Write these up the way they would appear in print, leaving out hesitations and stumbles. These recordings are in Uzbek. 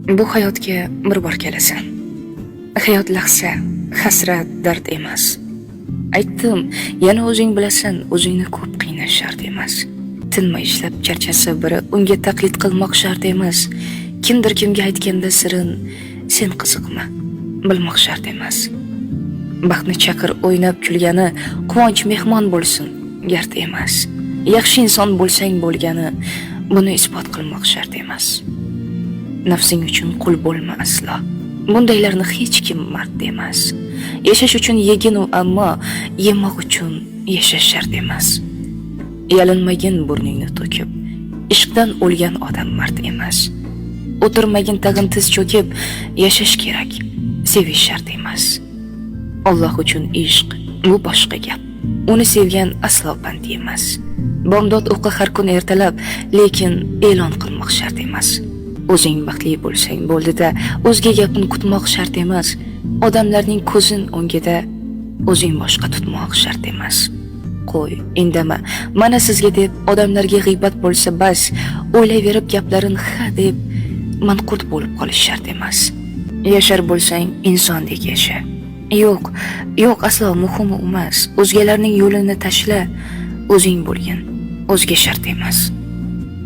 Bu hayotga bir bor kelasan. Hayot lahza, hasrat, dard emas. Aytdim, yana o'zing bilasan, o'zingni ko'p qiynash shart emas. Tinmay ishlab charchasa biri unga taqlid qilmoq shart emas. Kimdir kimga aytganda sirin, sen qiziqma, bilmoq shart emas. Baxtni chaqir o'ynab kulgani, quvonch mehmon bo'lsin, gard emas. Yaxshi inson bo'lsang bo'lgani, buni isbot qilmoq shart emas. Nafsing uchun qul bo'lma aslo. Bundaylarni hech kim mard emas. Yashash uchun yegin u, ammo yemoq uchun yashash shart emas. Yalinmagin burningni to'kib, ishqdan o'lgan odam mard emas. O'tirmagin tag'in tiz cho'kib, yashash kerak, sevish shart emas. Alloh uchun ishq bu boshqa gap. Uni sevgan aslo band emas. Bomdod o'qi har kun ertalab, lekin e'lon qilmoq shart emas. O'zing baxtli bo'lsang bo'ldi-da, o'zga gapni kutmoq shart emas. Odamlarning ko'zin o'ngida o'zing boshqa tutmoq shart emas. Qo'y, indama. Mana sizga deb odamlarga g'iybat bo'lsa bas, o'ylayverib gaplarin ha deb manqurt bo'lib qolish shart emas. Yashar bo'lsang insondek yasha. Yo'q, aslo muhimi emas. O'zgalarning yo'lini tashla, o'zing bo'lgin. O'zga shart emas.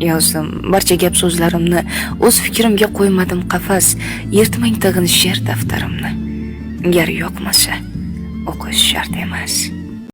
Yozdim barcha gap so'zlarimni, o'z fikrimga qo'ymadim qafas, yirtmang tag'in she'r daftarimni. Gar yoqmasa, o'qish shart emas.